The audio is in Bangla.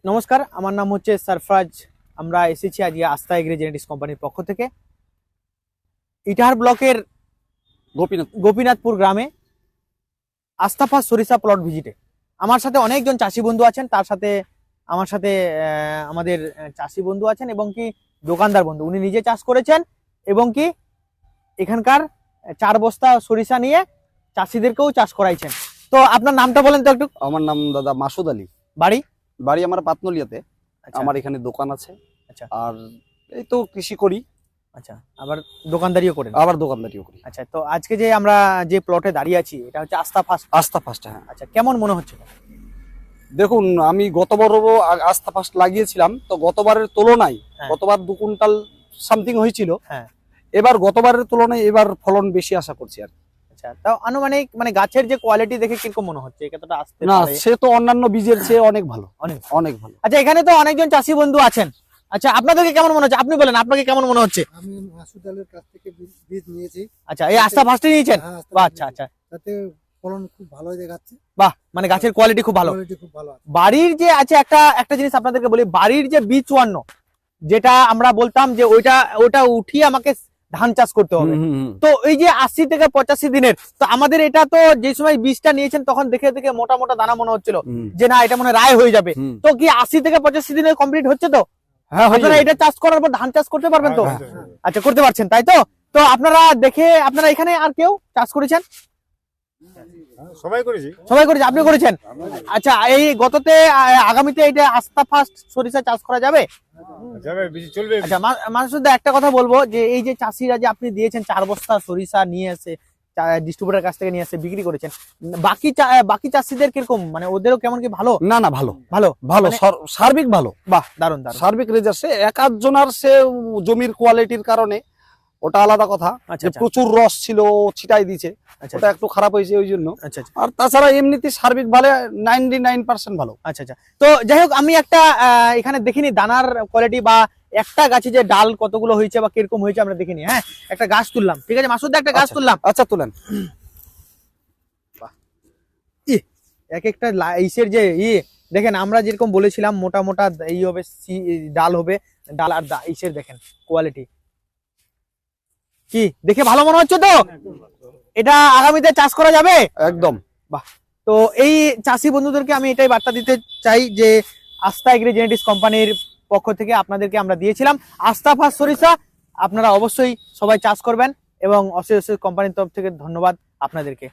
নমস্কার, আমার নাম হচ্ছে সারফরাজ। আমরা এসেছি আজকে আস্থা এগ্রি জেনেটিক্স কোম্পানির পক্ষ থেকে ইটাহার ব্লকের গোপীনাথপুর গ্রামে আস্থা ফার্স্ট সরিষা প্লট ভিজিটে। আমার সাথে অনেকজন চাষি বন্ধু আছেন, তার সাথে আমার সাথে আমাদের চাষি বন্ধু আছেন এবং কি দোকানদার বন্ধু, উনি নিজে চাষ করেছেন এবং কি এখানকার 4 বস্তা সরিষা নিয়ে চাষিদেরকেও চাষ করাইছেন। তো আপনার নামটা বলেন তো একটু। আমার নাম দাদা মাসুদ আলী। বাড়ি আমার পাতনলিয়াতে। আমার এখানে দোকান আছে। আচ্ছা। আর এই তো কৃষি করি। আচ্ছা, আবার দোকানদারিও করেন? আবার দোকানদারিও করি। আচ্ছা, তো আজকে যে আমরা যে প্লটে দাঁড়িয়ে আছি এটা হচ্ছে আস্থা ফার্স্ট। হ্যাঁ। আচ্ছা, কেমন মনে হচ্ছে? দেখুন, আমি গতবারও আস্থা ফার্স্ট লাগিয়েছিলাম, তো গতবারের তুলনায় গতবার 2 কুইন্টাল সামথিং হয়েছিল। হ্যাঁ, এবার গতবারের তুলনায় এবার ফলন বেশি আশা করছি আর। আচ্ছা, তাও আনুমানিক মানে গাছের যে কোয়ালিটি দেখে কিরকম মনে হচ্ছে? কতটা আসতে না, পারে? সে তো অন্যান্য বীজের চেয়ে অনেক ভালো, অনেক ভালো। আচ্ছা, এখানে তো অনেকজন চাষি বন্ধু আছেন। আচ্ছা, আপনাদেরকে কেমন মনে হচ্ছে? আপনি বলেন, আপনাকে কেমন মনে হচ্ছে? আমি মাসুদ আলীর কাছ থেকে বীজ নিয়েছি। আচ্ছা, এই আস্থা ফার্স্টে নিয়েছেন? বাহ, আচ্ছা আচ্ছা, তাতে ফলন খুব ভালো দেখাচ্ছে। বাহ, মানে গাছের কোয়ালিটি খুব ভালো। বাড়ির যে আছে একটা জিনিস আপনাদেরকে বলি, বাড়ির যে বীজ 54 যেটা আমরা বলতাম যে ওটা উঠিয়ে আমাকে ধান চাষ করতে হবে, তো এই যে 80 থেকে 85 দিনের, তো আমাদের এটা তো যে সময় বীজটা নিয়েছেন তখন দেখে দেখে মোটা মোটা দানা মনে হচ্ছিল যে না এটা মনে রায় হয়ে যাবে, তো কি 80 থেকে 85 দিনের কমপ্লিট হচ্ছে? তো হ্যাঁ, আপনারা এটা চাষ করার পর ধান চাষ করতে পারবেন তো? আচ্ছা, করতে পারছেন, তাই তো? তো আপনারা এখানে আর কেউ চাষ করেছেন? সবাই করেছি। আপনি করেছেন? আচ্ছা, এই আগামীতে এটা আস্থা ফার্স্ট সরিষা চাষ করা যাবে? চলবে। আচ্ছা, মাসুদ দা, একটা কথা বলবো যে এই যে চাষিরা যে আপনি দিয়েছেন 4 বস্তা সরিষা নিয়ে এসে ডিস্ট্রিবিউটরের কাছ থেকে নিয়ে এসে বিক্রি করেছেন, বাকি চাষিদের কিরকম, মানে ওদেরও কেমন কি ভালো? না না, ভালো ভালো ভালো, সার্বিক ভালো। বাহ, দারুণ দারুণ। সার্বিক রেজাল্ট। সে এক আধজনার সে জমির কোয়ালিটির কারণে ওটা আলাদা কথা। আচ্ছা, প্রচুর রস ছিল, ছিটাই দিয়েছে, ওটা একটু খারাপ হয়েছে ওই জন্য। আচ্ছা, আর তাছাড়া এমনিতে সার্বিক ভালো, 99% ভালো। আচ্ছা আচ্ছা, তো যাই হোক, আমি একটা এখানে দেখিনি দানার কোয়ালিটি বা একটা গাছে যে ডাল কতগুলো হয়েছে বা কিরকম হয়েছে আমরা দেখিনি। হ্যাঁ, একটা গাছ তুললাম, ঠিক আছে মাসুদ দা, একটা গাছ তুললাম। আচ্ছা, তুলেন। এক একটা ইসের যে দেখেন, আমরা যেরকম বলেছিলাম মোটা মোটা এই হবে, ডাল হবে, ডাল আর ইসের দেখেন কোয়ালিটি কি দেখে ভালো মনে হচ্ছে। তো এটা আগামীতে চাষ করা যাবে একদম। বাহ, তো এই চাষি বন্ধুদেরকে আমি এটাই বার্তা দিতে চাই যে আস্থা এগ্রি জেনেটিক্স কোম্পানির পক্ষ থেকে আপনাদেরকে আমরা দিয়েছিলাম আস্থা ফার্স্ট সরিষা। আপনারা অবশ্যই সবাই চাষ করবেন এবং অশেষ কোম্পানির তরফ থেকে ধন্যবাদ আপনাদেরকে।